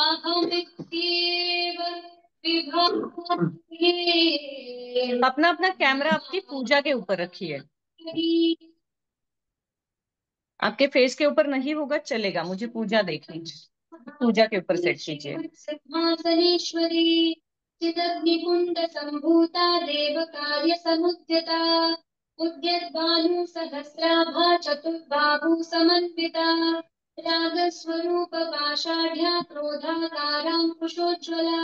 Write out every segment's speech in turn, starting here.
अहमित्येव विभाव्ये। अपना अपना कैमरा आपकी पूजा के ऊपर रखिए। आपके फेस के ऊपर नहीं होगा चलेगा, मुझे पूजा देखनी है। पूजा के ऊपर सेट कीजिए। सिंहासनेश्वरी चिदग्निकुंड संभूता देव कार्य समुद्यता उद्यद्भानु सहस्राभा चतुर्बाहु समन्विता रागस्वरूप पाषाढ्या क्रोधाकाराङ्कुशोज्ज्वला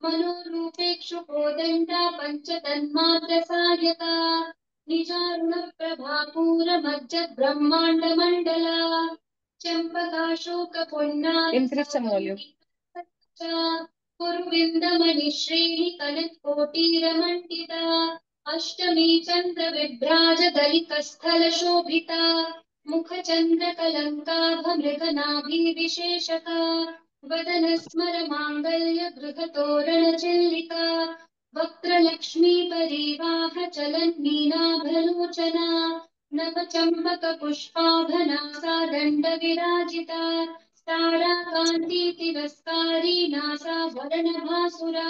मनोरूपेक्षु कोदण्डा पञ्चतन्मात्र सायका निजारुणप्रभापूरमज्जद्ब्रह्माण्डमण्डला चम्पकाशोकपुन्नार Increase some volume. कुरुविन्दमणिश्रेणिकलितकोटीरमण्डिता अष्टमी चन्द्रविभ्राजदलितस्थलशोभिता मुखचन्द्रकलङ्काभमृगनाभिविशेषका वदनस्मरमाङ्गल्यगृहतोरणचिल्लिका वक्त्रलक्ष्मी परिवाह चलन्मीनाभलोचना नवचम्पकपुष्पाभनासा दण्डविराजिता ताराकान्ति तिरस्कारी नासाभरणभासुरा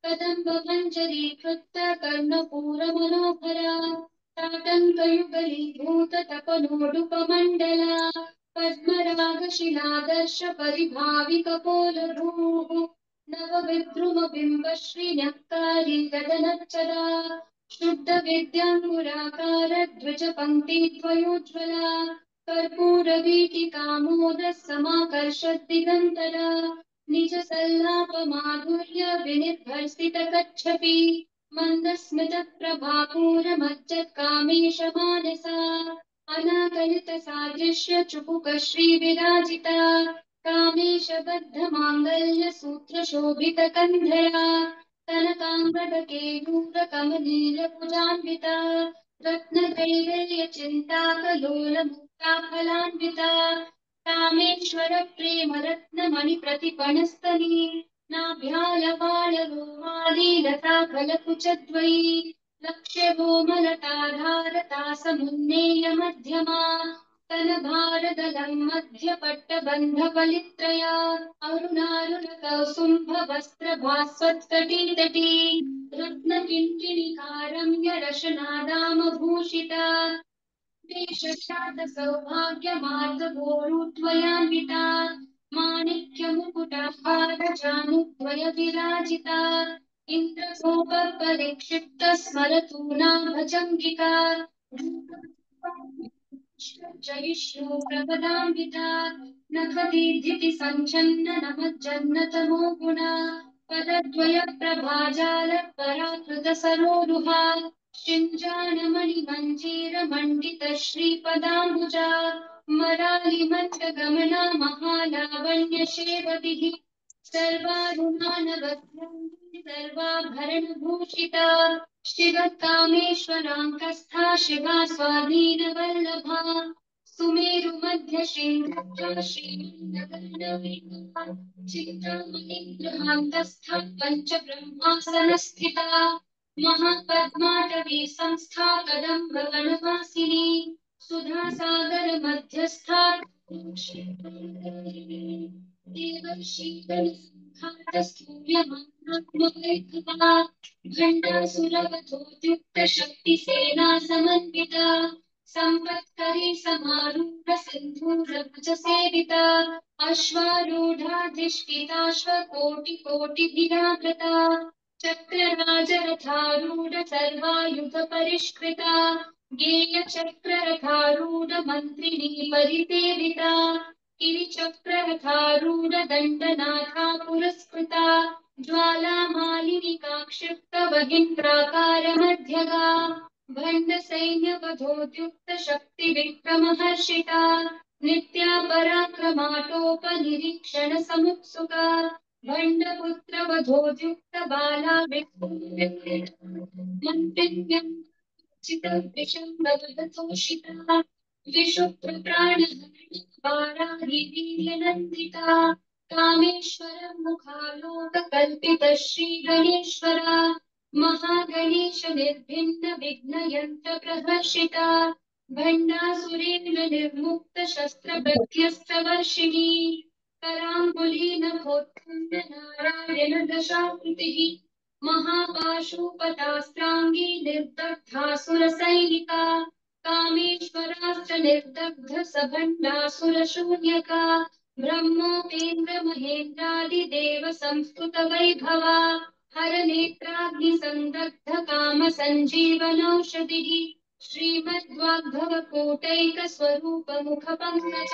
कदम्बमञ्जरीकृत कर्णपूरमनोहरा ताटङ्कयुगलीभूततपनोडुपमण्डला पद्मरागशिलादर्श परिभाविकपोलभूः नवविद्रुमबिम्बश्रीन्यक्कारी गगनच्चला शुद्धविद्याङ्कुराकार द्विजपङ्क्तिद्वयोज्ज्वला कर्पूरवीटिकामोदः समाकर्षद्दिगन्तरा निजसल्लापमाधुर्य विनिर्भर्सितकच्छपि मन्दस्मितप्रभापूरमज्जत्कामेशमानसा अनाकलितसादृश्य चुपुकश्रीविराजिता कामेशबद्धमाङ्गल्यसूत्रशोभितकन्धरा कनकाङ्गदकेयूरकमनीलभुजान्विता रत्नकैवेल्यचिन्ताकलोलमुक्ताफलान्विता कामेश्वरप्रेमरत्नमणिप्रतिपणस्तनी नाभ्यालवालरोमालीलताफलकुचद्वयी लक्ष्यभूमलताधारता समुन्नेयमध्यमा स्तनभारदलं मध्यपट्टबन्धफलित्रया अरुणारुणकौसुम्भवस्त्रभास्वत्कटितटी रत्नकिङ्किणिकारम्यरशनादामभूषिता सौभाग्यमार्गगोरुत्वयान्विता माणिक्यमुकुटहारजानुद्वयविराजिता इन्द्रगोपपरिक्षिप्तस्मरतूनाभजङ्गिका जयिष्णु प्रपदान्विता नखदीधिति सञ्छन्न नमज्जन्नतमो गुणा पदद्वय प्रभाजाल पराकृतसरोरुहा शिञ्जानमणिमञ्जीरमण्डित श्रीपदाम्बुजा मरालिमञ्चगमना महालावण्यशेवतिः सर्वारुणानवद्यङ्गी सर्वाभरणभूषिता शिवकामेश्वराङ्कस्था शिवा स्वाधीनवल्लभा सुमेरुमध्यशृङ्गा श्रीमन्दकर्णवेदिका चिन्तामणिगृहान्तस्था पञ्चब्रह्मासनस्थिता महापद्माटवी संस्था कदम्बवनवासिनी सुधासागर मध्यस्था देवर्षीगणसंघातस्तूयमानात्मलेखा भण्डासुरवधोद्युक्त शक्तिसेना समन्विता संपत्करी समारूढ सिन्धूरभुज सेविता अश्वारूढाधिष्ठिताश्वकोटिकोटिभिरावृता चक्रराजरथारूढ सर्वायुध परिष्कृता गेयचक्ररथारूढ मन्त्रिणी परिसेविता गिरिचक्ररथारूढ दण्डनाथा पुरस्कृता ज्वालामालिनिका क्षिप्तवहिन्द्राकारमध्यगा भण्डसैन्यवधोद्युक्त शक्तिविक्रमहर्षिता नित्या पराक्रमाटोपनिरीक्षण समुत्सुका भण्डपुत्रवधोद्युक्त बाला चितविषम्बवदतोषिता विशुद्धप्राणहरणिवाराहिवीर्यनन्दिता कामेश्वर मुखालोककल्पित श्रीगणेश्वरा महागणेश निर्भिन्न विघ्नयन्त्र प्रहर्षिता भण्डासुरेन्द्र निर्मुक्त शस्त्रप्रत्यस्त्रवर्षिणी कराङ्गुलीनभोत्खण्ड नारायण दशाकृतिः महापाशुपतास्त्राङ्गी निर्दग्धासुरसैनिका कामेश्वराश्च निर्दग्ध सभण्डासुरशून्यका ब्रह्मोपेन्द्र महेन्द्रादिदेव संस्तुत वैभवा हरनेत्राग्निसन्दग्ध काम सञ्जीवनौषधिः श्रीमद्वाग्भवकोटैकस्वरूप मुखपङ्कज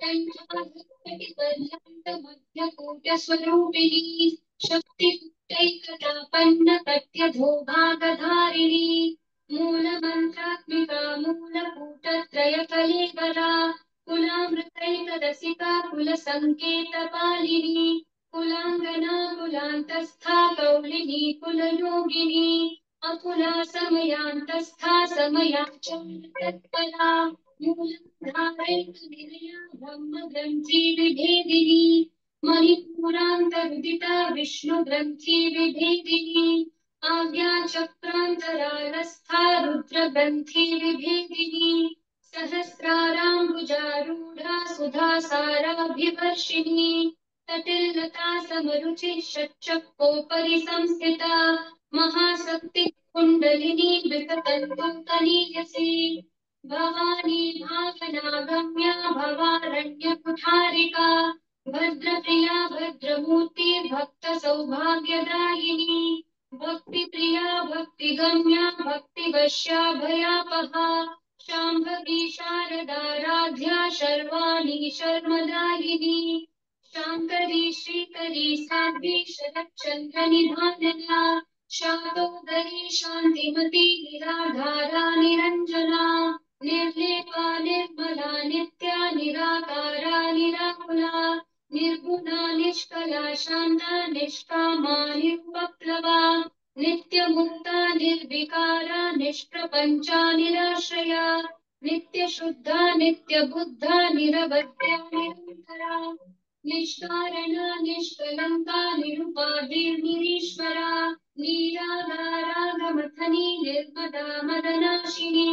कण्ठाभक्तिपर्यन्तमध्यकूटस्वरूपिणी शक्तियुक्तैकतापन्न कट्यधोभागधारिणी मूलमन्त्रात्मिका मूलकूटत्रयकलेवरा कुलामृतैकरसिका कुलसङ्केतपालिनी कुलाङ्गना कुलान्तस्था कौलिनी कुलयोगिनी अकुला समयान्तस्था समयाचला मूलधारैकनिलया ब्रह्मग्रन्थि विभेदिनी मणिपुरान्तरुदिता विष्णुग्रन्थि विभेदिनी आज्ञाचक्रान्तरालस्था रुद्रग्रन्थि विभेदिनी सहस्राराम्बुजारूढा सुधासाराभिवर्षिणी तटिल्लता समरुचिः षट्चक्रोपरि संस्थिता महाशक्ति कुण्डलिनी विकतन्तुकनीयसी भवानी भावनागम्या भवारण्यकुठारिका भद्रप्रिया भद्रमूर्ति भक्तसौभाग्यदायिनी भक्तिप्रिया भक्तिगम्या भक्तिवश्या भयापहा शाम्भवी शारदाराध्या शर्वाणी शर्मदायिनी शाङ्करी श्रीकरी साध्वी शरच्चन्द्र निधानना शातोदरी शान्तिमती निराधारा निरञ्जना निर्लेपा निर्मला नित्या निराकारा निराकुला निर्गुणा निष्कला शान्ता निष्कामा निरुपप्लवा नित्यमुक्ता निर्विकारा निष्प्रपञ्चा निराश्रया नित्यशुद्धा नित्यबुद्धा निरवध्या निरन्तरा निष्कारणा निष्कलङ्का निरुपाधिर्निरीश्वरा नीराधारागमथनी निर्मदा मदनाशिनी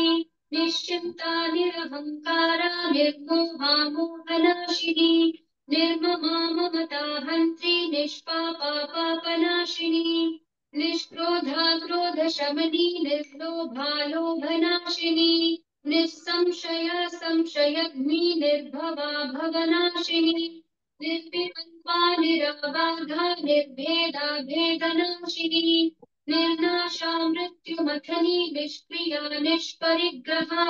निश्चिन्ता निरहङ्कारा निर्मोहा मोहनाशिनी निर्ममा ममता हन्त्री निष्पापा पापनाशिनी निष्क्रोधा क्रोधशमनी निर्लोभा लोभनाशिनी निस्संशया संशयग्नि निर्भवा भवनाशिनी निर्विकल्पा निराबाधा निर्भेदा भेदनाशिनी निर्नाशा मृत्युमथनी निष्क्रिया निष्परिग्रहा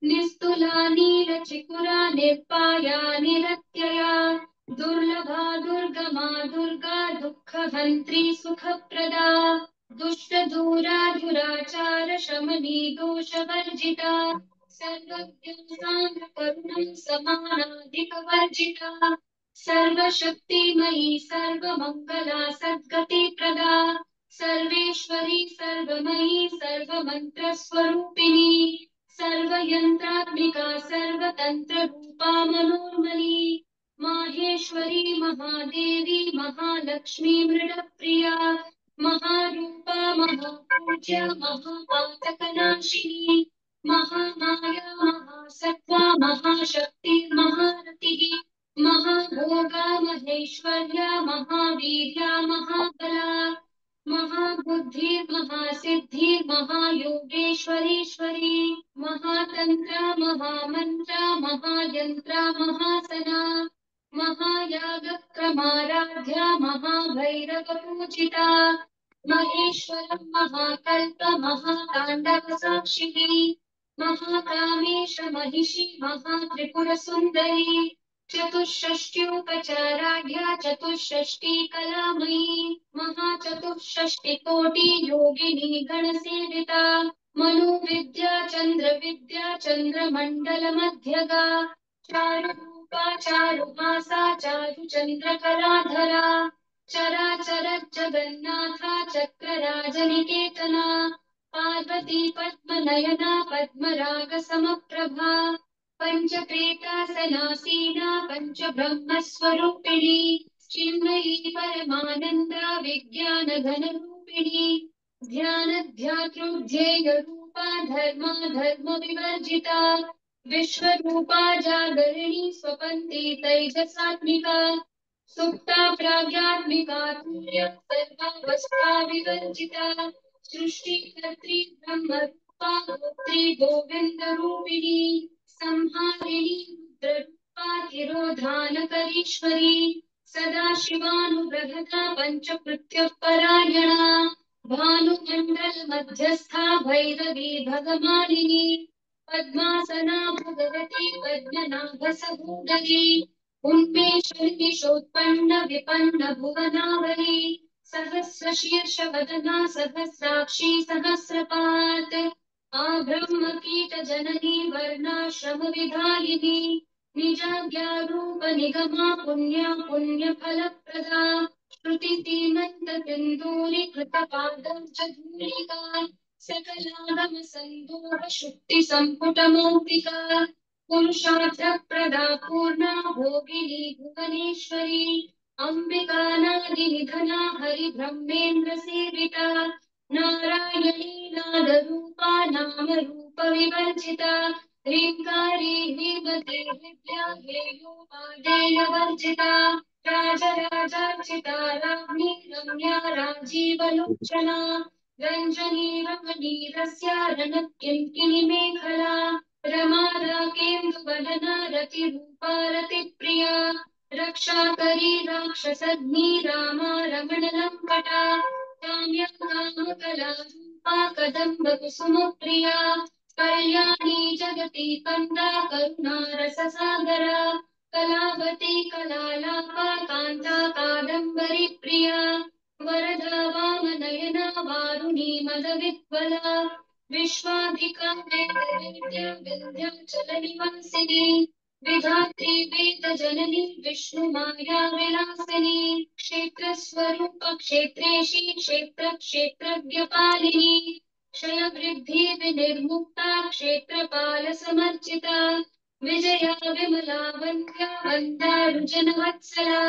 निस्तुला नीलचिकुरा निर्पाया निरत्यया दुर्लभा दुर्गमा दुर्गा दुःखहन्त्री सुखप्रदा दुष्टदूरा दुराचार शमनी दोषवर्जिता सर्वज्ञासान्द्रकरुणं समानाधिकवर्जिता सर्वशक्तिमयी सर्वमङ्गला सद्गतिप्रदा सर्वेश्वरी सर्वमयी सर्वमन्त्रस्वरूपिणी सर्वयन्त्रात्मिका सर्वतन्त्ररूपा मनोन्मनी माहेश्वरी महादेवी महालक्ष्मी मृडप्रिया महारूपा महापूज्या महापातकनाशिनी महामाया महासत्त्वा महाशक्ति महारतिः महाभोगा महेश्वर्या महावीर्या महाबला महाबुद्धिर्महासिद्धिर्महायोगेश्वरीश्वरी महातन्त्रा महामन्त्रा महायन्त्रा महासना महायागक्रमाराध्या महाभैरवपूजिता महेश्वरं महाकल्प महाताण्डवसाक्षिणी महाकामेश महिषी महात्रिपुरसुन्दरी चतुष्षष्ट्युपचाराढ्या चतुष्षष्टिकलामयी महाचतुष्षष्टिकोटि योगिनी गणसेविता मनोविद्या चन्द्रविद्या चन्द्रमण्डलमध्यगा चारुरूपा चारुहासा चारुचन्द्रकलाधरा चराचर जगन्नाथा चक्रराजनिकेतना पार्वती पद्मनयना पद्मरागसमप्रभा पञ्चप्रेतासनासीना पञ्चब्रह्मस्वरूपिणी चिन्मयी परमानन्दा विज्ञानघनरूपिणी ध्यानध्यातृध्येयरूपा धर्मा धर्मविवर्जिता विश्वरूपा जागरिणी स्वपन्ति तैजसात्मिका सुप्ता प्राज्ञात्मिका तुर्य सर्वावस्था विवर्जिता सृष्टिकर्त्री ब्रह्मरूपा गोत्री गोविन्दरूपिणी संहारिणी रुद्ररूपा तिरोधानकरीश्वरी सदा शिवानुग्रहता पञ्चकृत्यः परायणा भानुमण्डल मध्यस्था भैरवी भगमालिनी पद्मासना भगवती पद्मनाभसहोदरी उन्मेषोत्पन्न विपन्न भुवनावली सहस्रशीर्ष वदना सहस्राक्षी सहस्रपात् आब्रह्मकीट जननी वर्णाश्रम विधायिनी निजाज्ञारूप निगमा पुण्या पुण्यफलप्रदा श्रुतिसीमन्तबिन्दूरीकृतपादौ सकलागमसन्दूर शुक्तिसम्पुटमौक्तिका पुरुषार्थप्रदा पूर्णा भोगिनी भुवनेश्वरी अम्बिकानादिनिधना हरिब्रह्मेन्द्रसेविता नारायणी नादरूपा नामरूपविवर्जिता ह्रीङ्कारी ह्रीमती विद्या हेयोपादेयवर्जिता राजराजार्चिता राज्ञी रम्या राजीवलोचना रञ्जनी रमणीरस्या रणकिङ्किणीमेखला रमा राकेन्दुवदना रतिरूपा रतिप्रिया रक्षाकरी राक्षसग्नी रामा रमणलम्पटा काम्या कामकला रूपा कदम्बकुसुमप्रिया कल्याणी जगती कन्दा करुणा रससागरा कलावती कलालापा कान्ता कादम्बरी प्रिया वरदा वामनयना वारुणी मदविह्वला विश्वाधिका वेदविद्या विन्ध्याचलनिवासिनी विधात्री वेदजननी विष्णुमाया विलासिनी क्षेत्रस्वरूप क्षेत्रेशी क्षेत्रक्षेत्रज्ञपालिनी क्षयवृद्धि विनिर्मुक्ता क्षेत्रपालसमर्चिता विजया विमला वन्द्या वन्दारुजनवत्सला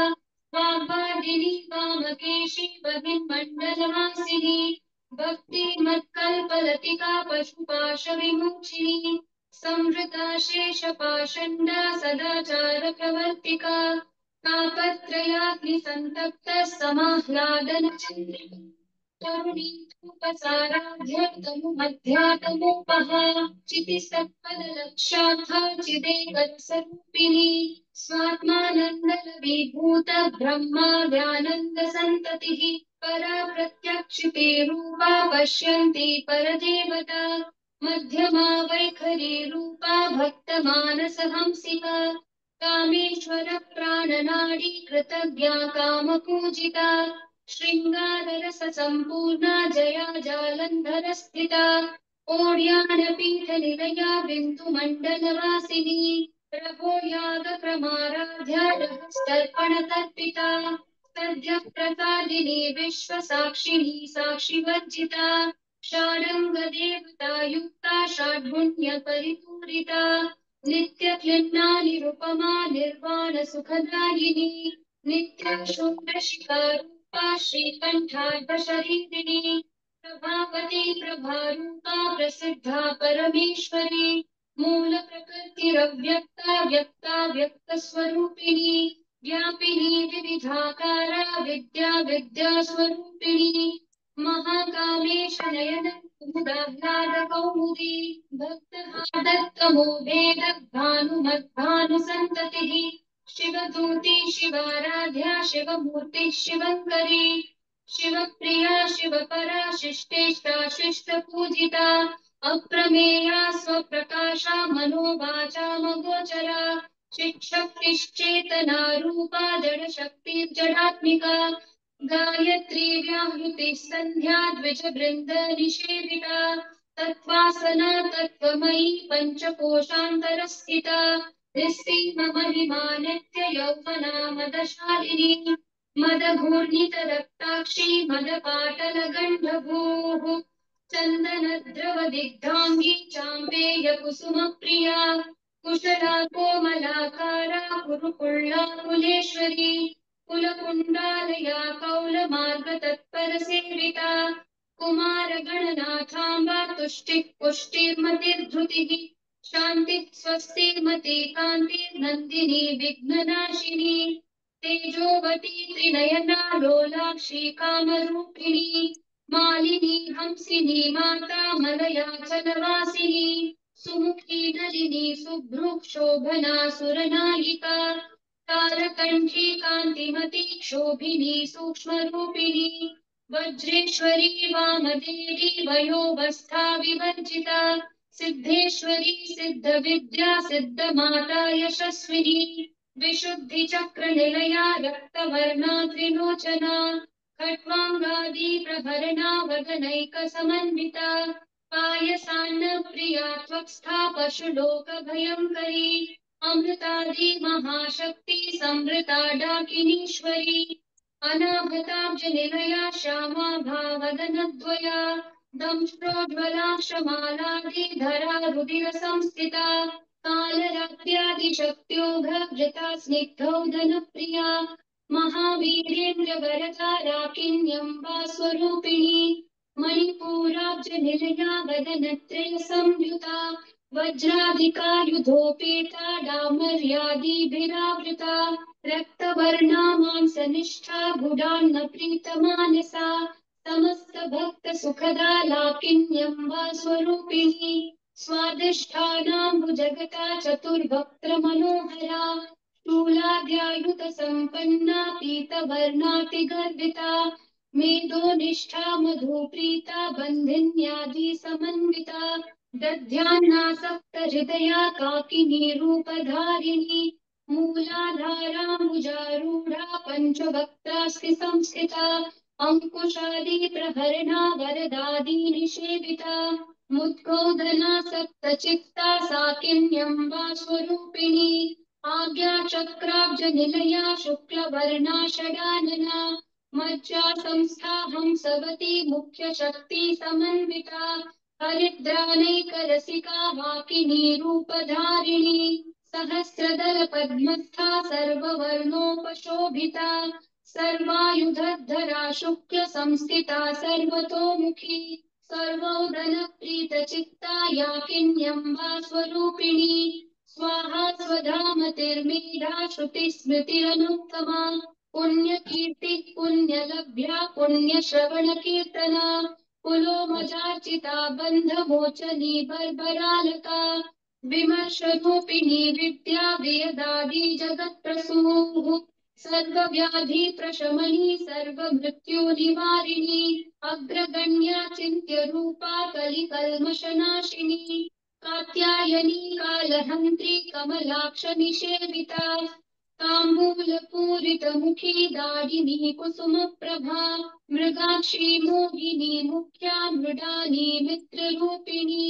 वाग्वादिनी वामकेशी बहिर्मण्डलवासिनी भक्तिमत्कल्पलतिका पशुपाशविमोचिनी संवृता शेषपाषण्डा सदाचारप्रवर्तिका तापत्रयाग्निसन्तप्त समाह्लादनचन्द्रिका तरुणीतूपसाराध्यतमुमध्यातमोपहा चितिसत्पदलक्षाथा चिदेकरसरूपिणी स्वात्मानन्दलवीभूत ब्रह्माद्यानन्दसन्ततिः परा प्रत्यक्षिते रूपा पश्यन्ति परदेवता मध्यमा वैखरी रूपा भक्तमानसहंसिका कामेश्वर प्राणनाडी कृतज्ञा कामपूजिता शृङ्गाररस सम्पूर्णा जया जालन्धर स्थिता ओड्यानपीठनिलया बिन्दुमण्डलवासिनी रघोयागक्रमाराध्या रहस्तर्पणतर्पिता सद्यः प्रसादिनी विश्वसाक्षिणी साक्षिवर्जिता षाडङ्गदेवतायुक्ता षड्गुण्यपरिपूरिता नित्यक्लिन्ना निरुपमा निर्वाणसुखदायिनी नित्यशूद्रशिखारूपा श्रीकण्ठार्धशरीरिणी प्रभावती प्रभारूपा प्रसिद्धा परमेश्वरी मूलप्रकृतिरव्यक्ता व्यक्ता व्यक्तस्वरूपिणी व्यापिनी विविधाकारा विद्या विद्यास्वरूपिणी महाकामेश नयन कुमुदाह्लादकौमुदी भक्तहादत्तमोभेद भानुमद्भानुसन्ततिः शिवदूती शिवाराध्या शिवमूर्ति शिवङ्करी शिवप्रिया शिवपरा शिष्टेष्टा शिष्टपूजिता अप्रमेया स्वप्रकाशा मनोवाचामगोचरा शिक्षक्तिश्चेतना रूपा जडशक्तिर्जडात्मिका गायत्री व्याहृतिः सन्ध्या द्विजवृन्द निषेविता तत्त्वासना तत्त्वमयी पञ्चकोशान्तरस्थिता निस्सीममहिमा नित्ययौवना मदशालिनी मदघूर्णितरक्ताक्षी मदपाटलगण्डभूः चन्दनद्रवदिग्धाङ्गी चाम्बेयकुसुमप्रिया कुशला कोमलाकारा कुरुकुल्ला कुलेश्वरी कुलकुण्डालया कौलमार्गतत्परसेविता कुमारगणनाथाम्बा तुष्टिः पुष्टिर्मतिर्धृतिः शान्तिः स्वस्तिर्मति कान्तिर्नन्दिनी विघ्ननाशिनी तेजोवती त्रिनयना लोलाक्षी कामरूपिणी मालिनी हंसिनी माता मलयाचलवासिनी सुमुखी नलिनी सुभ्रुः शोभना सुरनायिका तारकण्ठी कान्तिमती क्षोभिनी सूक्ष्मरूपिणी वज्रेश्वरी वामदेवी वयोवस्था विवर्जिता सिद्धेश्वरी सिद्धविद्या सिद्धमाता यशस्विनी विशुद्धिचक्रनिलया रक्तवर्णा त्रिलोचना खट्वाङ्गादी प्रभरणा वदनैकसमन्विता पायसान्नप्रिया त्वक्स्था पशुलोकभयङ्करी अमृतादि महाशक्ति संवृता डाकिनीश्वरी अनाभताब्जनिलया श्यामा भावदनद्वया दंष्ट्रोज्ज्वला क्षमालादिधरा रुधिरसंस्थिता कालरात्र्यादिशक्त्योघवृता स्निग्धौदनप्रिया महावीरेन्द्रवरदा राकिन्यम्बा स्वरूपिणी मणिपूराब्जनिलया वदनत्रयसंयुता वज्राधिकायुधोपेता डामर्यादिभिरावृता रक्तवर्णा मांसनिष्ठा गुडान्न प्रीतमानसा समस्त भक्त सुखदा लाकिन्यम्बा स्वरूपिणी स्वादिष्ठानाम्बुजगता चतुर्वक्त्र मनोहरा शूलाद्यायुत संपन्ना पीतवर्णातिगर्विता मेधोनिष्ठा मधुप्रीता बन्धिन्यादि समन्विता दध्यान्नासक्त हृदया काकिनी रूपधारिणी मूलाधाराम्बुजारूढा पञ्चवक्त्रास्ति संस्थिता अंकुशादि प्रहरणा वरदादि निषेविता मुद्गोदना सप्तचित्ता साकिन्यम्बा स्वरूपिणी आज्ञाचक्राब्जनिलया शुक्लवर्णा षडानना मज्जा संस्था हंसवती मुख्यशक्ति समन्विता हरिद्रानैकरसिका वाकिनी रूपधारिणी सहस्रदल पद्मस्था सर्ववर्णोपशोभिता सर्वायुधधरा शुक्ल संस्थिता सर्वतोमुखी सर्वोदन प्रीतचित्ता याकिन्यम्बा स्वरूपिणी स्वाहा स्वधामतिर्मेधा श्रुतिस्मृतिरनुत्तमा पुण्यकीर्तिः पुण्यलभ्या पुण्यश्रवणकीर्तना कुलोमजार्चिता बन्धमोचनी बर्बरालका विमर्शरूपिणी विद्या वेदादि जगत्प्रसूः सर्वव्याधि प्रशमनी सर्वमृत्यु निवारिणी अग्रगण्या चिन्त्य रूपा कलिकल्मषनाशिनी कात्यायनी कालहन्त्री कमलाक्ष निषेविता ताम्बूलपूरितमुखी दाडिनी कुसुमप्रभा मृगाक्षी मोहिनी मुख्या मृडानी मित्ररूपिणी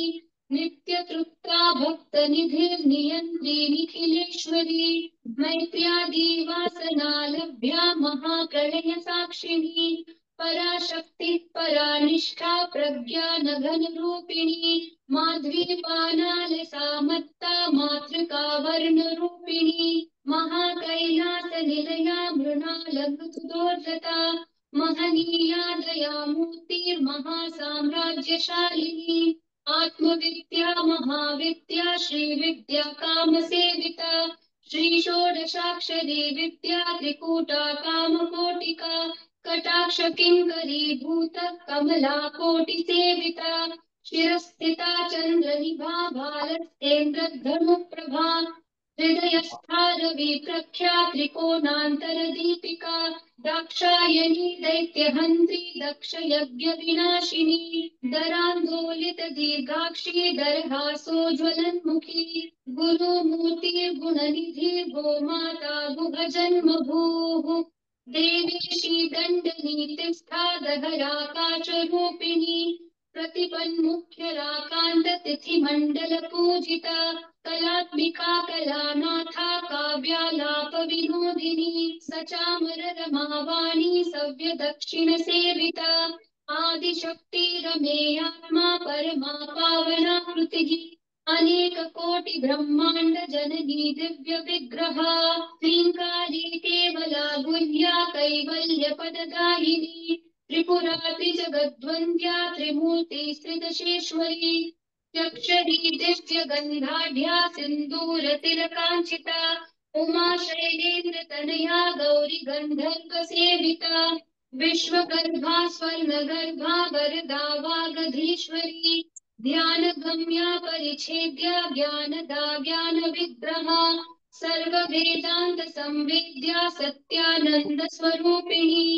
नित्यतृप्ता भक्तनिधिर्नियन्त्री निखिलेश्वरी मैत्र्यादि वासना लभ्या महाप्रलय साक्षिणी पराशक्तिः परानिष्ठा प्रज्ञानघनरूपिणी माध्वीपानालसा मत्ता मातृका वर्णरूपिणी महाकैलासनिलया मृणालमृदुदोर्दता महनीया दयामूर्तिर्महासाम्राज्यशालिनी आत्मविद्या महाविद्या श्रीविद्या कामसेविता श्रीषोडशाक्षरी विद्या त्रिकूटा कामकोटिका कटाक्ष किङ्करी भूत कमला कोटिसेविता शिरस्थिता चन्द्रनिभा भालस्तेन्द्रधनुप्रभा हृदयस्थारवि प्रख्या त्रिकोणान्तरदीपिका दाक्षायणी दैत्यहन्त्री दक्षयज्ञविनाशिनी दरान्दोलित दीर्घाक्षी दरहासोज्ज्वलन्मुखी गुरुमूर्तिर्गुणनिधि गोमाता गुहजन्मभूः देवीशी दण्डनीतिस्था दहराकाशरूपिणी प्रतिपन्मुख्यराकान्ततिथिमण्डलपूजिता कलात्मिका कलानाथा काव्यालापविनोदिनी सचामररमावाणी सव्यदक्षिणसेविता आदिशक्ति रमेयात्मा परमा पावना कृतिः अनेक कोटि ब्रह्मांड जननी दिव्य विग्रहा ह्रींकारी केवला गुह्या कैवल्य पददायिनी त्रिपुरा त्रिजगद्वन्द्या त्रिमूर्ति स्त्रिदशेश्वरी चक्षरी दिव्यगन्धाढ्या सिन्दूरतिलकाञ्चिता उमा शैलेन्द्रतनया गौरी गन्धर्वसेविता विश्वगर्भा स्वर्णगर्भा वरदा वागधीश्वरी ध्यानगम्या परिच्छेद्या ज्ञानदा ज्ञानविग्रहा सर्ववेदान्त संवेद्या सत्यानन्द स्वरूपिणी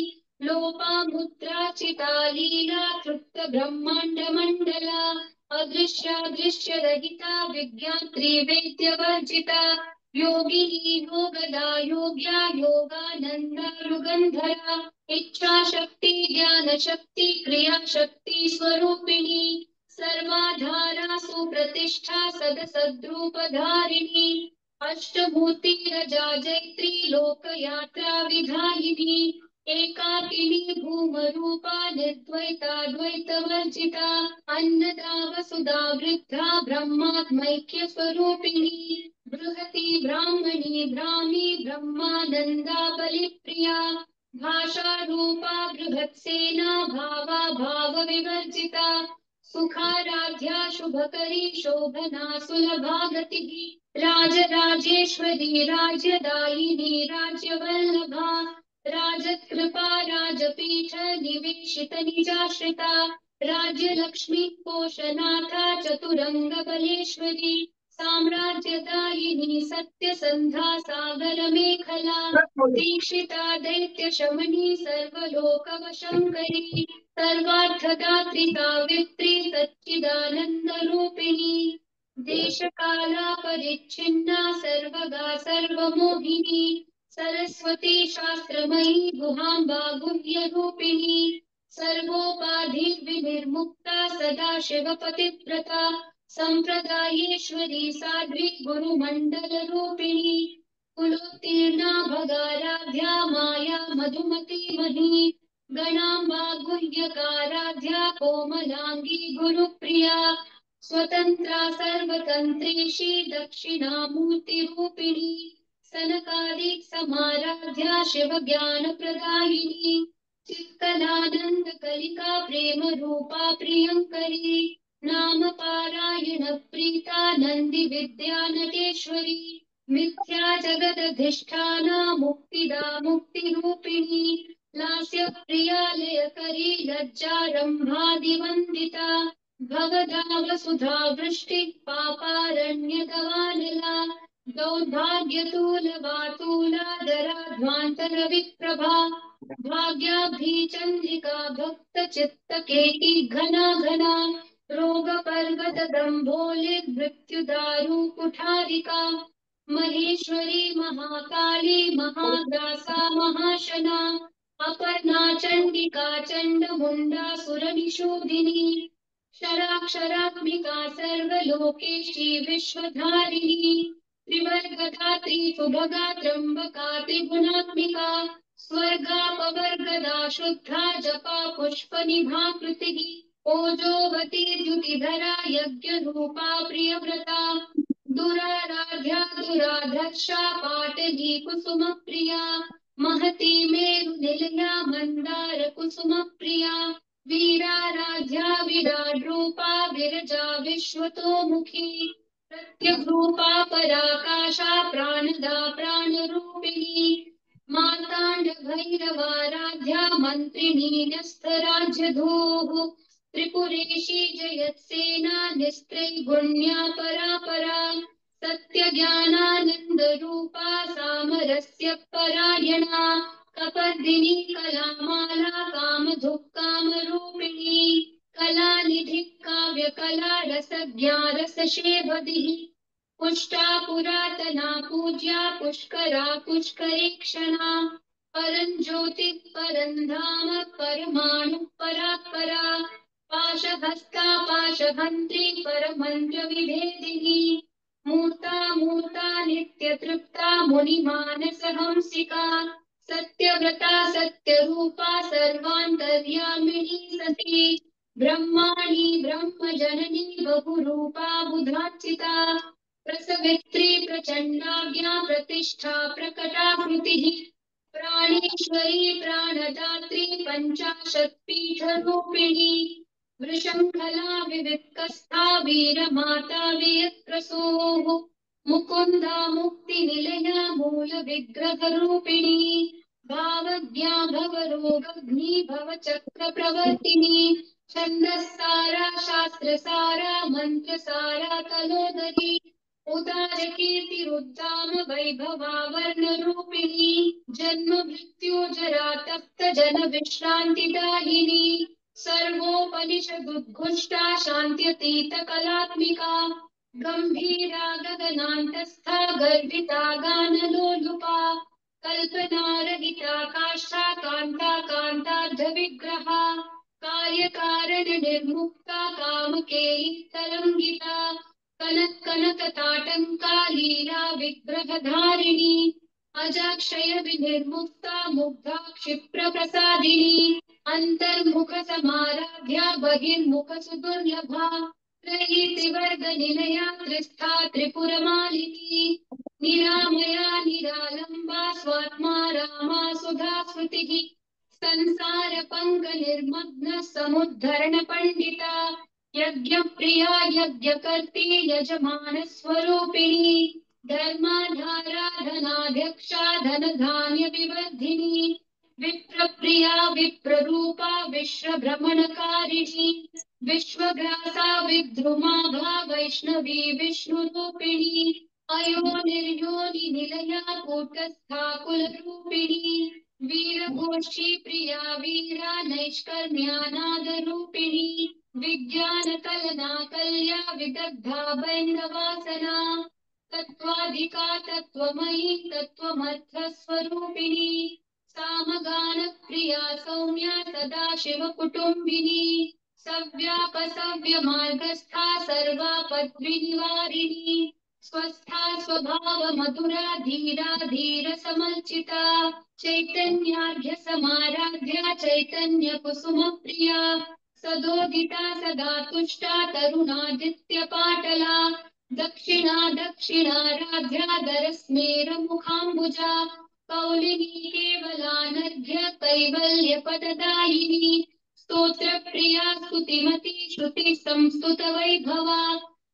लोपामुद्राचिता लीला तृप्त ब्रह्माण्ड मण्डला अदृश्यादृश्यरहिता विज्ञात्री वेद्यवर्जिता योगिनी योगदा योग्या योगानन्दा युगन्धरा इच्छा शक्ति ज्ञान शक्ति क्रिया शक्ति स्वरूपिणी सर्वाधारा सुप्रतिष्ठा सदसद्रूपधारिणी अष्टभूतिरजा जैत्री लोकयात्रा विधायिनी एकाकिनी भूमरूपा निर्द्वैता द्वैतवर्जिता अन्नदा वसुधा वृद्धा ब्रह्मात्मैक्य स्वरूपिणी बृहती ब्राह्मणी ब्राह्मी ब्रह्मानन्दा बलिप्रिया भाषा रूपा बृहत्सेना भावा भाव विवर्जिता सुखाराध्या शुभकरी शोभना सुलभा गतिः राजराजेश्वरी राज्यदायिनी राज्यवल्लभा राजकृपा राजपीठ निवेशित निजाश्रिता राज्यलक्ष्मी कोशनाथा चतुरंग बलेश्वरी साम्राज्यदायिनी सत्यसन्धा सागर मेखला दीक्षिता दैत्य शमनी सर्वलोकवशंकरी सर्वार्थदात्री सावित्री सच्चिदानंद रूपिणी देशकाला परिच्छिन्ना सर्वगा सर्वमोहिनी सरस्वती शास्त्रमयी गुहाम्बा गुह्य रूपिणी सर्वोपाधिर्विनिर्मुक्ता सदा शिवपतिव्रता संप्रदायेश्वरी साध्वी गुरुमंडल रूपिणी कुलोत्तीर्णा भगाराध्या माया मधुमती मही गणाम्बा गुह्यकाराध्या कोमलांगी गुरुप्रिया स्वतंत्रा सर्वतंत्रेशी दक्षिणामूर्ति रूपिणी सनकादिक समाराध्या शिव ज्ञान प्रदायिनी चित्कलानंद कलिका प्रेम रूपा प्रियंकरी नाम पारायण प्रीता नंदी विद्या नटेश्वरी मिथ्या जगदधिष्ठाना मुक्तिदा मुक्ति रूपिणी लास्य प्रिया लयकरी लज्जारंभादिवंदिता भवदा वसुधा वृष्टि पापारण्यगवानला दौर्भाग्यतूलवातूलाधराध्वान्तर विप्रभा भाग्याभीचन्द्रिका भक्त चित्तकेटी घना घना रोग पर्वत दम्भोले मृत्युदारु कुठारिका महेश्वरी महाकाली महाग्रासा महाशना अपर्णा चंडिका चंडमुंडा सुरनिषूदिनी क्षराक्षरात्मिका सर्वलोकेशी विश्वधारिणी त्रिवर्गदात्री सुभगा त्र्यंबका त्रिगुणात्मिका स्वर्गापवर्गदा शुद्धा जपा पुष्पनिभा कृतिः ओजोवती द्युतिधरा यज्ञरूपा प्रियव्रता दुराराध्या दुराधक्षा पाटली कुसुमप्रिया महती मेरुनिलया मन्दार कुसुमप्रिया वीराराध्या विराट रूपा विरजा विश्वतोमुखी प्रत्यग्रूपा पराकाशा प्राणदा प्राणरूपिणी मातांड भैरवाराध्या मंत्रिणी न्यस्तराज्यधूः त्रिपुरेशी जयत्सेना निस्त्रैगुण्या परापरा सत्यज्ञानानंद रूपा सामरस्य परायणा कपर्दिनी कलामाला कामधुक् कामरूपिणी कलानिधि काव्य कला रसज्ञा रसशेभदिः पुष्टा पुरातना पूज्या पुष्करा पुष्करेक्षणा परञ्ज्योतिः परन्धाम परमाणु परात्परा पाशहस्ता पाशहन्त्री परमन्त्र विभेदिनी मूर्ता मूर्ता नित्यतृप्ता मुनिमानसहंसिका सत्यव्रता सत्यरूपा सर्वान्तर्यामिनी सती ब्रह्माणी ब्रह्मजननी बहुरूपा बुधार्चिता प्रसवित्री प्रचण्डाज्ञा प्रतिष्ठा प्रकटाकृतिः प्राणेश ईश्वरी प्राणदात्री पञ्चाशत्पीठरूपिणी वृषङ्खला विविक्तस्था वीरमाता वियत्प्रसूः मुकुन्दा मुक्तिनिलया मूलविग्रहरूपिणी भावज्ञा भवरोगग्नि भवचक्रप्रवर्तिनी छन्दस्सारा शास्त्रसारा मन्त्रसारा तनोदरी उदारकीर्तिरुद्दाम वैभवावर्णरूपिणी जन्म मृत्यु जरा तप्त जन विश्रान्तिदायिनी सर्वोपनिषदुद्घुष्टा शान्त्यतीत कलात्मिका गम्भीरा गगनान्तस्था गर्भिता गानलोलुपा कल्पनारहिता काष्ठा कान्ता कान्तार्धविग्रहा कार्यकारणनिर्मुक्ता कामकेली तरङ्गिता कनक कनक ताटंका लीला विग्रहधारिणी अजाक्षय विनिर्मुक्ता मुग्धा क्षिप्र प्रसादिनी अंतर्मुख समाराध्या बहिर्मुख सुदुर्लभा त्रयी त्रिवर्ग निलया त्रिस्था त्रिपुरमालिनी निरामया निरालंबा स्वात्मा रामा सुधा स्मृतिः संसार पंक निर्मग्न समुद्धरण पंडिता यज्ञप्रिया यज्ञकर्त्री यजमान स्वरूपिणी धर्माधाराधनाध्यक्षा धन धान्य विवर्धिनी विप्रप्रिया विप्ररूपा विश्वभ्रमणकारिणी विश्वग्रासा विद्रुमाभा वैष्णवी विष्णुरूपिणी अयोनिर्योनि निलया कूटस्था कुलरूपिणी वीरगोष्ठी प्रिया वीरा नैष्कर्म्यानादरूपिणी विज्ञान कलना कल्या विदग्धा बैंदवासना तत्त्वाधिका तत्त्वमयी तत्त्वमर्थ स्वरूपिणी सामगान प्रिया सौम्या सदा शिव कुटुंबिनी सव्यापसव्य मार्गस्था सर्वापद् निवारिणी स्वस्था स्वभाव मधुरा धीरा धीर समर्चिता चैतन्यार्घ्य समाराध्या चैतन्य कुसुम प्रिया सदोदिता सदा तुष्टा तरुणादित्य पाटला दक्षिणा दक्षिणाराध्या दरस्मेर मुखाम्बुजा कौलिनी केवलानर्घ्य कैवल्य पददायिनी स्तोत्र प्रिया स्तुतिमती श्रुति संस्तुत वैभवा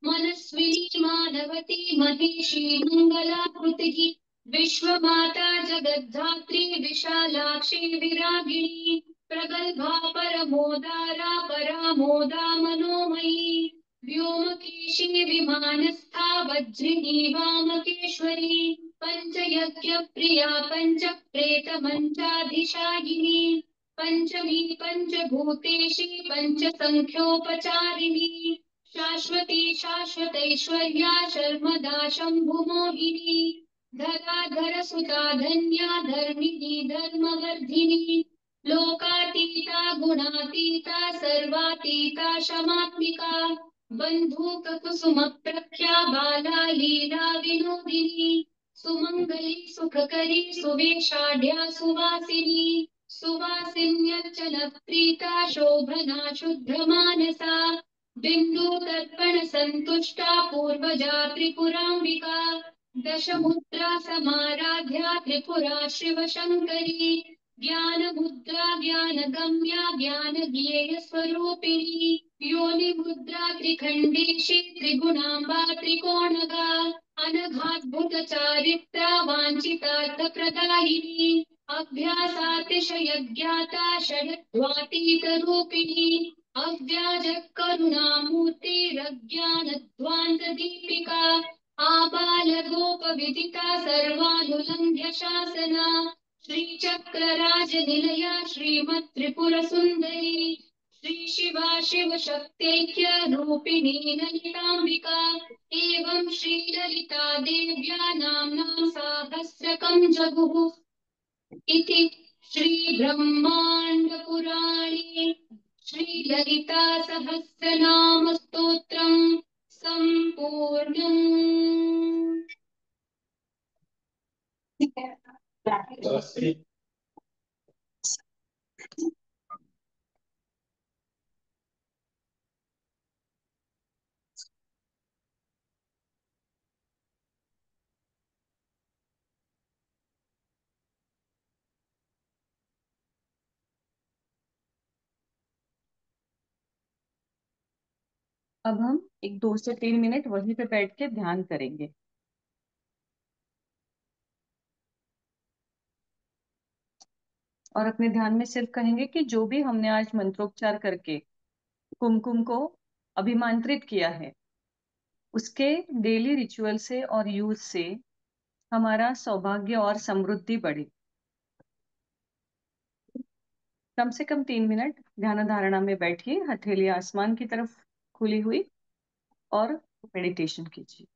मनस्विनी मानवती महिषी मंगलाकृतिः विश्वमाता जगद्धात्री विशालाक्षी विरागिणी प्रगल्भा परमोदारा परामोदा मनोमयी व्योमकेशी विमानस्था वज्रिणी वामकेश्वरी पंचयज्ञ प्रिया पंच प्रेत मंचाधिशायिनी पंचमी पंचभूतेशी पंच संख्योपचारिणी शाश्वती शाश्वतैश्वर्या शर्मदा शंभुमोहिनी धराधर सुता धन्या धर्मिणी धर्मवर्धिनी लोकातीता गुणातीता सर्वातीता क्षमात्मिका बंधुक कुसुम प्रख्या बाला लीला विनोदिनी सुमंगली सुखकरी सुवेशाढ्या सुवासिनी सुवासिन्यर्चन प्रीता शोभना शुद्ध मानसा बिंदु तर्पण संतुष्टा पूर्वजा त्रिपुरांबिका दशमुद्रा समाराध्या त्रिपुरा शिव शंकरी ज्ञान मुद्रा ज्ञान गम्या ज्ञान ज्ञेय स्वरूपिणी योनि मुद्रा त्रिखंडेशी त्रिगुणांबा त्रिकोणगा अनघाद्भुत चारित्रा वांछितार्थ प्रदायिनी अभ्यासातिशय ज्ञाता षड्वातीत रूपिणी अव्याज करुणामूर्तिरज्ञानध्वान्त दीपिका आबाल गोप विदिता सर्वानुलंघ्य शासना श्रीचक्रराज निलया श्रीमत् त्रिपुर सुंदरी श्री शिवा शिव शक्त्यैक्य रूपिणी ललितांबिका एवं श्री ललिता देव्या नाम्नां सहस्रकं जगुः इति श्री ब्रह्मांड पुराणे श्री ललिता सहस्रनाम स्तोत्रम् संपूर्णम्। अब हम एक 2 से 3 मिनट वहीं पे बैठ के ध्यान करेंगे। और अपने ध्यान में सिर्फ कहेंगे कि जो भी हमने आज मंत्रोच्चार करके कुमकुम को अभिमंत्रित किया है, उसके डेली रिचुअल से और यूज से हमारा सौभाग्य और समृद्धि बढ़े। कम से कम 3 मिनट ध्यान धारणा में बैठिए, हथेली आसमान की तरफ खुली हुई, और मेडिटेशन कीजिए।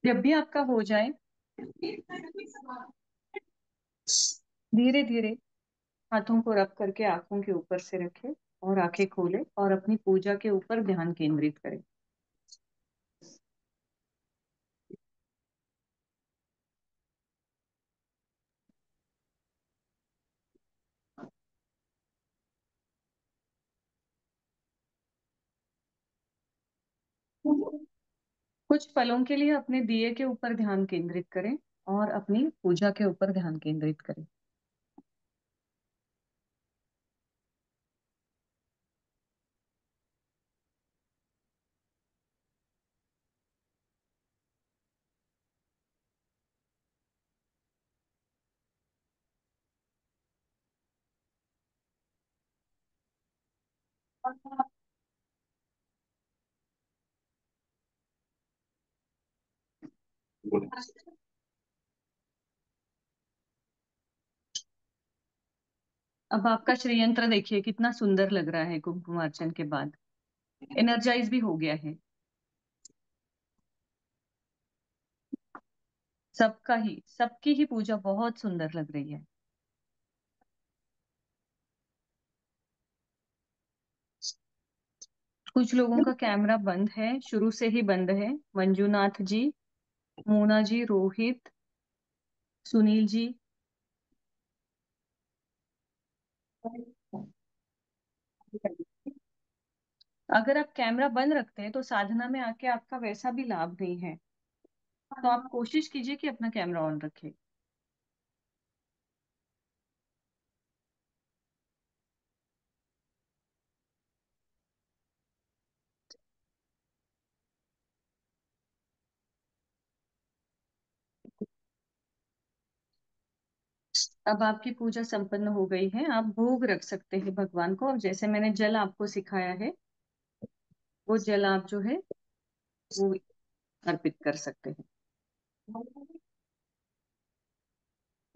जब भी आपका हो जाए, धीरे धीरे हाथों को रब करके आंखों के ऊपर से रखें और आंखें खोलें और अपनी पूजा के ऊपर ध्यान केंद्रित करें। कुछ पलों के लिए अपने दिए के ऊपर ध्यान केंद्रित करें और अपनी पूजा के ऊपर ध्यान केंद्रित करें। अब आपका श्रीयंत्र देखिए कितना सुंदर लग रहा है कुमकुमार्चन के बाद, एनर्जाइज भी हो गया है। सबकी ही पूजा बहुत सुंदर लग रही है। कुछ लोगों का कैमरा बंद है, शुरू से ही बंद है। मंजूनाथ जी, मोना जी, रोहित, सुनील जी। अगर आप कैमरा बंद रखते हैं तो साधना में आके आपका वैसा भी लाभ नहीं है, तो आप कोशिश कीजिए कि अपना कैमरा ऑन रखें। अब आपकी पूजा संपन्न हो गई है, आप भोग रख सकते हैं भगवान को। और जैसे मैंने जल आपको सिखाया है, वो जल आप जो है वो अर्पित कर सकते हैं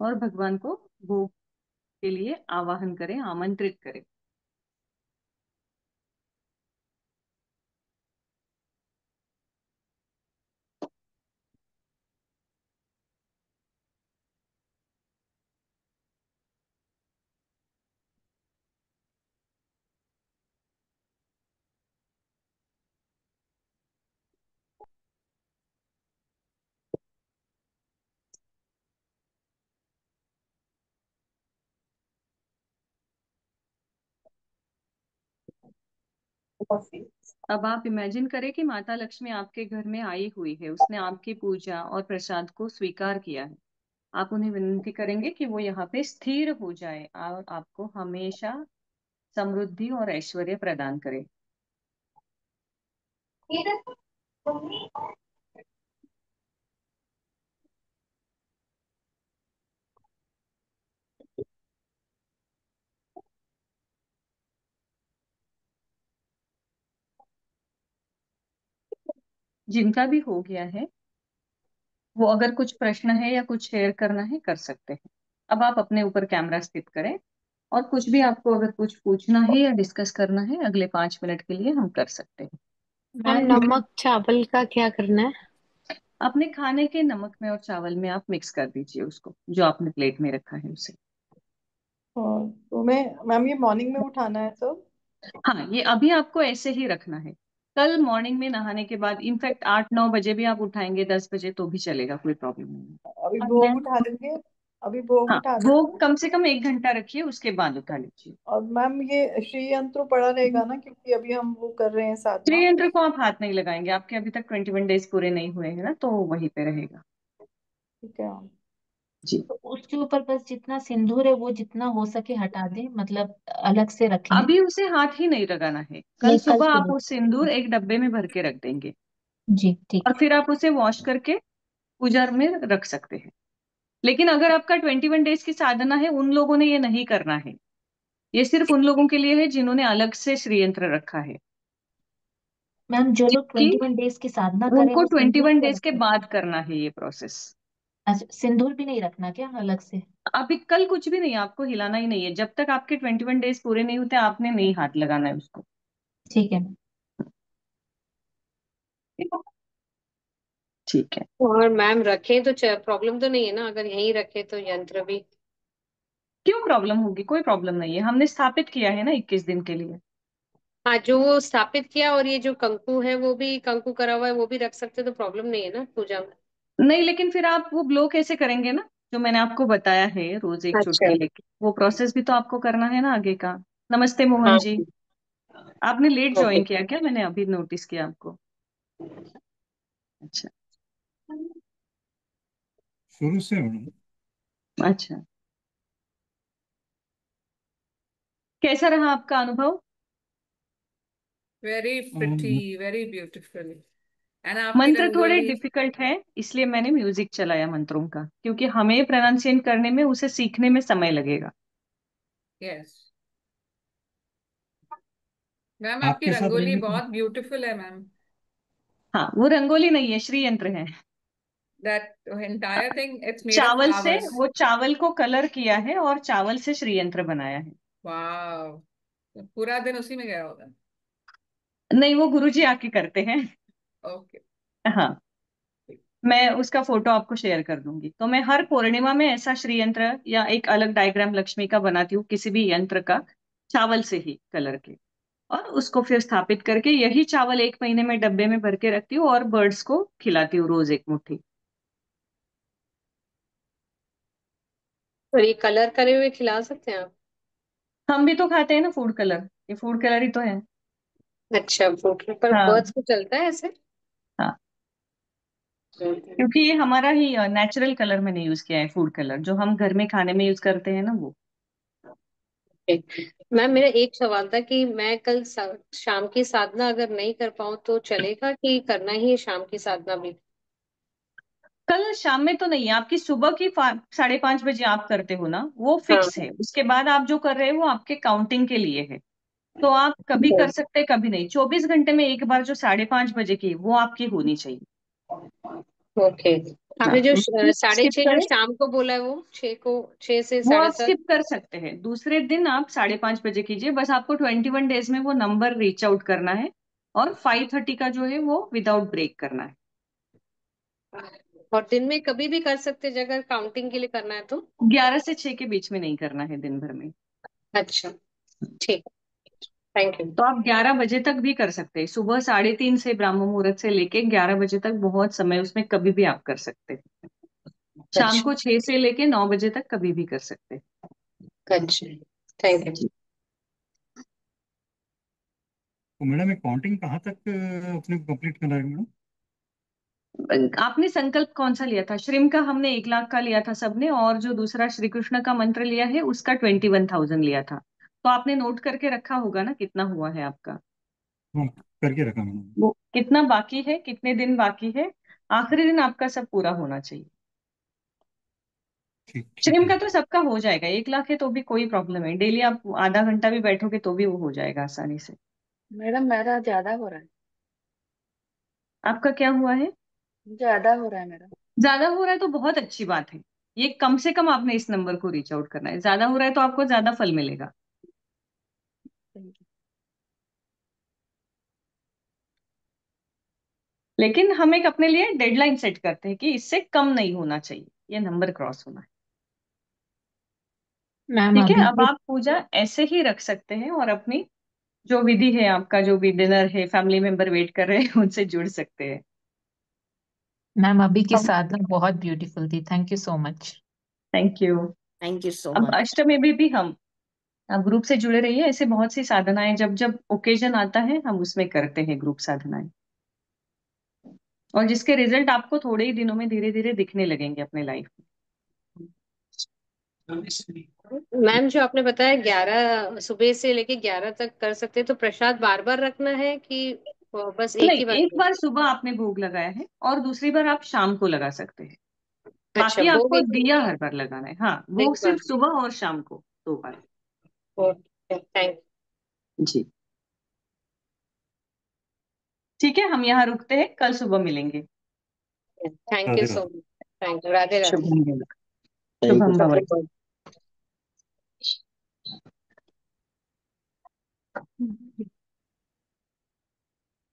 और भगवान को भोग के लिए आवाहन करें, आमंत्रित करें। अब आप इमेजिन करें कि माता लक्ष्मी आपके घर में आई हुई है, उसने आपकी पूजा और प्रसाद को स्वीकार किया है। आप उन्हें विनती करेंगे कि वो यहाँ पे स्थिर हो जाए और आपको हमेशा समृद्धि और ऐश्वर्य प्रदान करे। जिनका भी हो गया है, वो अगर कुछ प्रश्न है या कुछ शेयर करना है कर सकते हैं। अब आप अपने ऊपर कैमरा स्थित करें, और कुछ भी आपको अगर कुछ पूछना है या डिस्कस करना है अगले 5 मिनट के लिए हम कर सकते हैं। मैम नमक चावल का क्या करना है? अपने खाने के नमक में और चावल में आप मिक्स कर दीजिए उसको, जो आपने प्लेट में रखा है उसे। और तो मैं मैम ये मॉर्निंग में उठाना है सब? हाँ, ये अभी आपको ऐसे ही रखना है। कल मॉर्निंग में नहाने के बाद इनफैक्ट 8-9 बजे भी आप उठाएंगे, 10 बजे तो भी चलेगा, कोई प्रॉब्लम नहीं है। अभी और भोग मैम, उठा देंगे? अभी भोग हाँ, उठा वो देंगे? कम से कम 1 घंटा रखिए, उसके बाद उठा लीजिए। और मैम ये श्री यंत्र पड़ा रहेगा ना, क्योंकि अभी हम वो कर रहे हैं साधना। त्रियंत्र को आप हाथ नहीं लगाएंगे, आपके अभी तक 21 डेज पूरे नहीं हुए हैं ना, तो वो वहीं पे रहेगा। ठीक है मैम। जी। तो उसके ऊपर बस जितना सिंदूर है वो जितना हो सके हटा दें, मतलब अलग से रख लें? अभी उसे हाथ ही नहीं लगाना है, कल नहीं, कल सुबह आप वो सुबह। सिंदूर एक डब्बे में भर के रख देंगे। जी ठीक और है। फिर आप उसे वॉश करके पूजा में रख सकते हैं। लेकिन अगर आपका 21 डेज की साधना है, उन लोगों ने ये नहीं करना है। ये सिर्फ उन लोगों के लिए है जिन्होंने अलग से श्रीयंत्र रखा है। मैम जो लोग क्योंकि 21 डेज की साधना करें उनको वो ट्वेंटी सिंदूर वन क्यों डेज के रखें? बाद करना है ये प्रोसेस। अच्छा, सिंदूर भी नहीं रखना क्या अलग से? अभी कल कुछ भी नहीं, आपको हिलाना ही नहीं है, जब तक आपके 21 डेज पूरे नहीं होते आपने नहीं हाथ लगाना है उसको। ठीक है। ठीक है। और मैम रखें तो प्रॉब्लम तो नहीं है ना, अगर यहीं रखें तो यंत्र भी? क्यों प्रॉब्लम होगी? कोई प्रॉब्लम नहीं है, हमने स्थापित किया है ना 21 दिन के लिए। हाँ, जो वो स्थापित किया, और ये जो कंकु है वो भी कंकु करा हुआ है, वो भी रख सकते, तो प्रॉब्लम नहीं है ना पूजा में? नहीं, लेकिन फिर आप वो ब्लो कैसे करेंगे ना, जो मैंने आपको बताया है, रोज एक अच्छा। चुटकी लेके, वो प्रोसेस भी तो आपको करना है ना आगे का। नमस्ते मोहन हाँ। जी। आपने लेट ओके। ज्वाइन किया क्या? मैंने अभी नोटिस किया आपको। अच्छा। शुरू से हूँ। अच्छा, कैसा रहा आपका अनुभव? Very pretty, very beautiful. And आपकी मंत्र थोड़े रंगोली। डिफिकल्ट है, इसलिए मैंने म्यूजिक चलाया मंत्रों का, क्योंकि हमें प्रोनाउंसिएट करने में, उसे सीखने में समय लगेगा। Yes. मैम आपकी आपके साथ रंगोली रहने के बहुत ब्यूटीफुल है मैम। हाँ, वो रंगोली नहीं है, श्री यंत्र है। That entire thing, it's made of चावल से, flowers. वो चावल को कलर किया है और चावल से श्री यंत्र बनाया है। Wow. तो पूरा दिन उसी में गया होगा। नहीं, वो गुरुजी आके करते हैं। Okay. हाँ, मैं उसका फोटो आपको शेयर कर दूंगी। तो मैं हर पूर्णिमा में ऐसा श्री यंत्र या एक अलग डायग्राम लक्ष्मी का बनाती हूँ, किसी भी यंत्र का, चावल से ही कलर के। और उसको फिर स्थापित करके यही चावल 1 महीने में डब्बे में भर के रखती हूँ और बर्ड्स को खिलाती हूँ रोज एक मुट्ठी। और ये कलर करे हुए खिला सकते हैं आप? हम भी तो खाते हैं ना फूड कलर, ये फूड कलर ही तो है। अच्छा, फ्रूट पर हाँ। बर्ड्स को चलता है ऐसे? हाँ, हम्म। क्योंकि ये हमारा ही नेचुरल कलर मैंने यूज किया है, फूड कलर जो हम घर में खाने में यूज करते हैं ना, वो। मैम मेरा एक सवाल था कि मैं कल शाम की साधना अगर नहीं कर पाऊँ तो चलेगा, कि करना ही है शाम की साधना भी? कल शाम में तो नहीं है, आपकी सुबह की 5:30 बजे आप करते हो ना, वो हाँ। फिक्स है। उसके बाद आप जो कर रहे हो वो आपके काउंटिंग के लिए है। तो आप कभी कर सकते हैं, कभी नहीं। 24 घंटे में एक बार जो 5:30 बजे की, वो आपकी होनी चाहिए। ओके। हाँ, आपने जो साढ़े स्किप छह जो करें, शाम को बोला है, वो छह को, 6 से वो साढ़े आप सात स्किप कर सकते हैं। दूसरे दिन आप 5:30 बजे कीजिए, बस आपको 21 डेज में वो नंबर रीच आउट करना है। और 5:30 का जो है वो विदाउट ब्रेक करना है। और दिन में कभी भी कर सकते हैं अगर काउंटिंग के लिए करना है तो? 11 से 6 के बीच में नहीं करना है दिन भर में। अच्छा, ठीक। Thank you. तो आप 11 बजे तक भी कर सकते हैं, सुबह 3:30 से ब्राह्म मुहूर्त से लेके 11 बजे तक बहुत समय, उसमें कभी भी आप कर सकते हैं। शाम अच्छा। को 6 से लेके 9 बजे तक कभी भी कर सकते हैं। अच्छा, थैंक यू। जी। तो मैडम ये काउंटिंग कहाँ तक अपने कंप्लीट करना है मैडम? आपने संकल्प कौन सा लिया था? श्रीम का हमने 1 लाख का लिया था सबने, और जो दूसरा श्री कृष्ण का मंत्र लिया है उसका 21,000 लिया था। तो आपने नोट करके रखा होगा ना कितना हुआ है आपका? हाँ, करके रखा मैडम। वो कितना बाकी है, कितने दिन बाकी है? आखिरी दिन आपका सब पूरा होना चाहिए। ठीक ठीक श्रीम का है। तो सबका हो जाएगा, 1 लाख है तो भी कोई प्रॉब्लम है, डेली आप आधा घंटा भी बैठोगे तो भी वो हो जाएगा आसानी से। मैडम मेरा ज्यादा हो रहा है। आपका क्या हुआ है? ज्यादा हो रहा है मेरा। ज्यादा हो रहा है तो बहुत अच्छी बात है। ये कम से कम आपने इस नंबर को रीच आउट करना है, ज्यादा हो रहा है तो आपको ज्यादा फल मिलेगा। Thank you. लेकिन हम एक अपने लिए डेडलाइन सेट करते हैं कि इससे कम नहीं होना चाहिए, ये नंबर क्रॉस होना है। मैम ठीक है, अभी अब के आप पूजा ऐसे ही रख सकते हैं और अपनी जो विधि है, आपका जो भी डिनर है, फैमिली मेंबर वेट कर रहे हैं उनसे जुड़ सकते हैं। मैम अभी की अब साधना बहुत ब्यूटीफुल थी, thank you so much. Thank you. Thank you so अब मच। अष्टमी में भी हम आप ग्रुप से जुड़े रहिए, ऐसे बहुत सी साधनाएं जब जब ओकेजन आता है हम उसमें करते हैं ग्रुप साधनाएं, और जिसके रिजल्ट आपको थोड़े ही दिनों में धीरे धीरे दिखने लगेंगे अपने लाइफ में। मैम जो आपने बताया 11 सुबह से लेके 11 तक कर सकते हैं, तो प्रसाद बार बार रखना है कि बस एक नहीं, ही बार एक में? बार सुबह आपने भोग लगाया है और दूसरी बार आप शाम को लगा सकते हैं। अच्छा, बाकी भोग आपको एक दिया हर बार लगाना है। हाँ, एक भोग बार। सिर्फ सुबह और शाम को 2 बार। ओके, थैंक जी, ठीक है, हम यहाँ रुकते हैं, कल सुबह मिलेंगे। Thank you Radhe so Radhe. Much. Thank you, Radhe Radhe. शुभम भवतु। थैंक यू शुभम सो भवतु। मच।